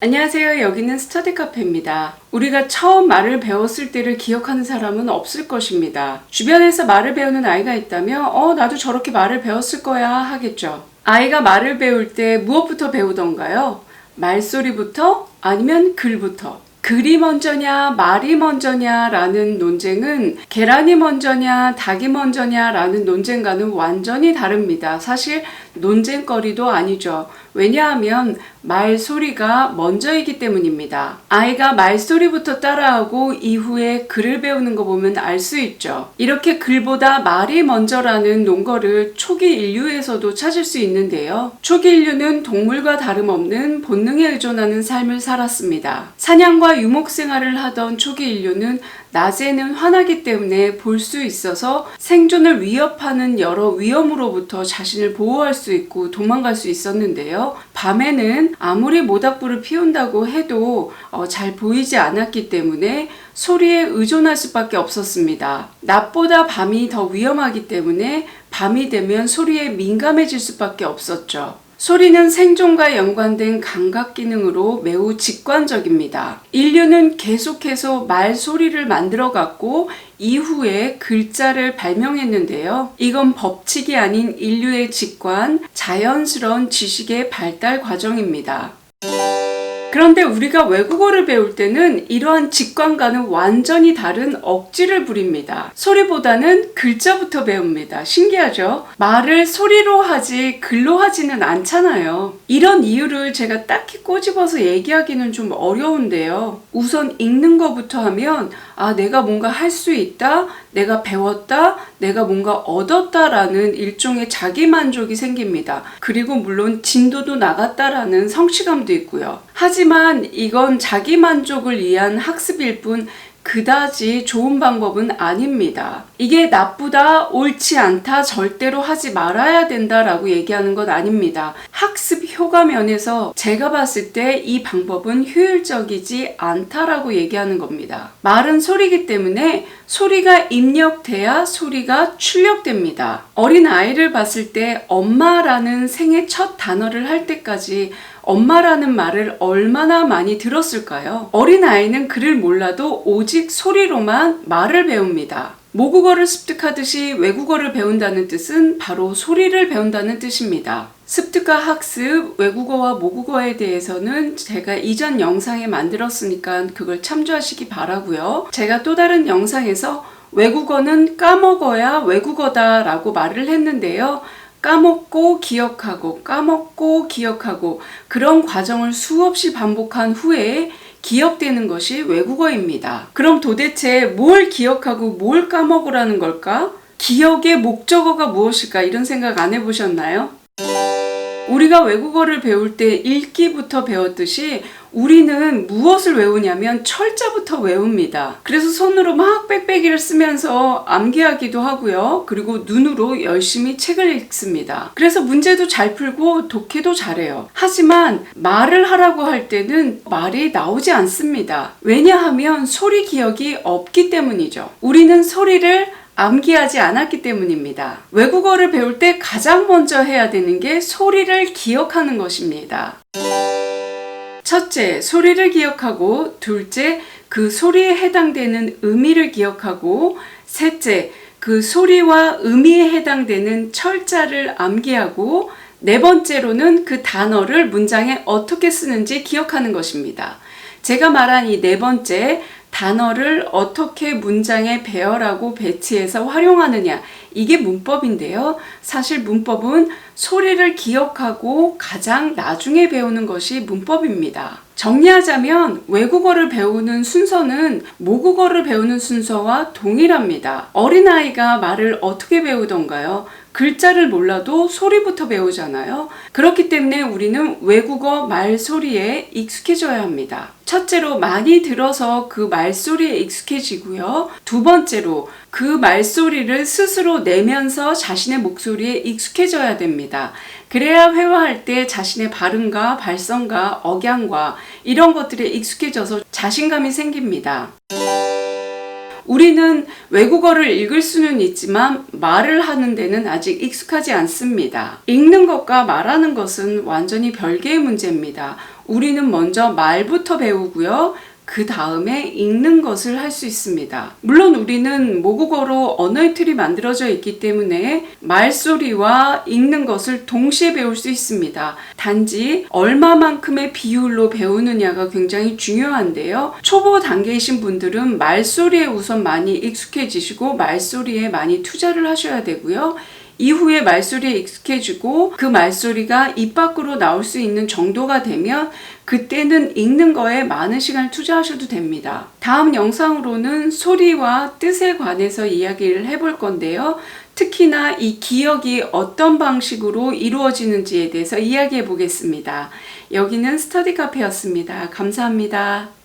안녕하세요. 여기는 스터디 카페입니다. 우리가 처음 말을 배웠을 때를 기억하는 사람은 없을 것입니다. 주변에서 말을 배우는 아이가 있다면 나도 저렇게 말을 배웠을 거야 하겠죠. 아이가 말을 배울 때 무엇부터 배우던가요? 말소리부터 아니면 글부터? 글이 먼저냐 말이 먼저냐 라는 논쟁은 계란이 먼저냐 닭이 먼저냐 라는 논쟁과는 완전히 다릅니다. 사실 논쟁거리도 아니죠. 왜냐하면 말소리가 먼저이기 때문입니다. 아이가 말소리부터 따라하고 이후에 글을 배우는 거 보면 알 수 있죠. 이렇게 글보다 말이 먼저라는 논거를 초기 인류에서도 찾을 수 있는데요. 초기 인류는 동물과 다름없는 본능에 의존하는 삶을 살았습니다. 사냥과 유목 생활을 하던 초기 인류는 낮에는 환하기 때문에 볼 수 있어서 생존을 위협하는 여러 위험으로부터 자신을 보호할 수 있고 도망갈 수 있었는데요. 밤에는 아무리 모닥불을 피운다고 해도 잘 보이지 않았기 때문에 소리에 의존할 수밖에 없었습니다. 낮보다 밤이 더 위험하기 때문에 밤이 되면 소리에 민감해질 수밖에 없었죠. 소리는 생존과 연관된 감각 기능으로 매우 직관적입니다. 인류는 계속해서 말소리를 만들어갔고 이후에 글자를 발명했는데요. 이건 법칙이 아닌 인류의 직관, 자연스러운 지식의 발달 과정입니다. 그런데 우리가 외국어를 배울 때는 이러한 직관과는 완전히 다른 억지를 부립니다. 소리보다는 글자부터 배웁니다. 신기하죠? 말을 소리로 하지 글로 하지는 않잖아요. 이런 이유를 제가 딱히 꼬집어서 얘기하기는 좀 어려운데요. 우선 읽는 것부터 하면 내가 뭔가 할 수 있다, 내가 배웠다, 내가 뭔가 얻었다라는 일종의 자기만족이 생깁니다. 그리고 물론 진도도 나갔다라는 성취감도 있고요. 하지만 이건 자기만족을 위한 학습일 뿐 그다지 좋은 방법은 아닙니다. 이게 나쁘다, 옳지 않다, 절대로 하지 말아야 된다라고 얘기하는 건 아닙니다. 학습 효과 면에서 제가 봤을 때 이 방법은 효율적이지 않다라고 얘기하는 겁니다. 말은 소리이기 때문에 소리가 입력돼야 소리가 출력됩니다. 어린 아이를 봤을 때 엄마라는 생애 첫 단어를 할 때까지 엄마라는 말을 얼마나 많이 들었을까요? 어린 아이는 글을 몰라도 오직 소리로만 말을 배웁니다. 모국어를 습득하듯이 외국어를 배운다는 뜻은 바로 소리를 배운다는 뜻입니다. 습득과 학습, 외국어와 모국어에 대해서는 제가 이전 영상에 만들었으니까 그걸 참조하시기 바라고요. 제가 또 다른 영상에서 외국어는 까먹어야 외국어다 라고 말을 했는데요. 까먹고 기억하고 그런 과정을 수없이 반복한 후에 기억되는 것이 외국어입니다. 그럼 도대체 뭘 기억하고 뭘 까먹으라는 걸까? 기억의 목적어가 무엇일까? 이런 생각 안 해보셨나요? 우리가 외국어를 배울 때 읽기부터 배웠듯이 우리는 무엇을 외우냐면 철자부터 외웁니다. 그래서 손으로 막 빽빽이를 쓰면서 암기하기도 하고요. 그리고 눈으로 열심히 책을 읽습니다. 그래서 문제도 잘 풀고 독해도 잘해요. 하지만 말을 하라고 할 때는 말이 나오지 않습니다. 왜냐하면 소리 기억이 없기 때문이죠. 우리는 소리를 암기하지 않았기 때문입니다. 외국어를 배울 때 가장 먼저 해야 되는 게 소리를 기억하는 것입니다. 첫째, 소리를 기억하고, 둘째, 그 소리에 해당되는 의미를 기억하고, 셋째, 그 소리와 의미에 해당되는 철자를 암기하고, 네 번째로는 그 단어를 문장에 어떻게 쓰는지 기억하는 것입니다. 제가 말한 이 네 번째, 단어를 어떻게 문장에 배열하고 배치해서 활용하느냐, 이게 문법인데요. 사실 문법은 소리를 기억하고 가장 나중에 배우는 것이 문법입니다. 정리하자면 외국어를 배우는 순서는 모국어를 배우는 순서와 동일합니다. 어린아이가 말을 어떻게 배우던가요? 글자를 몰라도 소리부터 배우잖아요. 그렇기 때문에 우리는 외국어 말소리에 익숙해져야 합니다. 첫째로 많이 들어서 그 말소리에 익숙해지고요. 두 번째로 그 말소리를 스스로 내면서 자신의 목소리에 익숙해져야 됩니다. 그래야 회화할 때 자신의 발음과 발성과 억양과 이런 것들에 익숙해져서 자신감이 생깁니다. 우리는 외국어를 읽을 수는 있지만 말을 하는 데는 아직 익숙하지 않습니다. 읽는 것과 말하는 것은 완전히 별개의 문제입니다. 우리는 먼저 말부터 배우고요. 그 다음에 읽는 것을 할 수 있습니다. 물론 우리는 모국어로 언어의 틀이 만들어져 있기 때문에 말소리와 읽는 것을 동시에 배울 수 있습니다. 단지 얼마만큼의 비율로 배우느냐가 굉장히 중요한데요. 초보 단계이신 분들은 말소리에 우선 많이 익숙해지시고 말소리에 많이 투자를 하셔야 되고요. 이후에 말소리에 익숙해지고 그 말소리가 입 밖으로 나올 수 있는 정도가 되면 그때는 읽는 거에 많은 시간을 투자하셔도 됩니다. 다음 영상으로는 소리와 뜻에 관해서 이야기를 해볼 건데요. 특히나 이 기억이 어떤 방식으로 이루어지는지에 대해서 이야기해 보겠습니다. 여기는 스터디 카페였습니다. 감사합니다.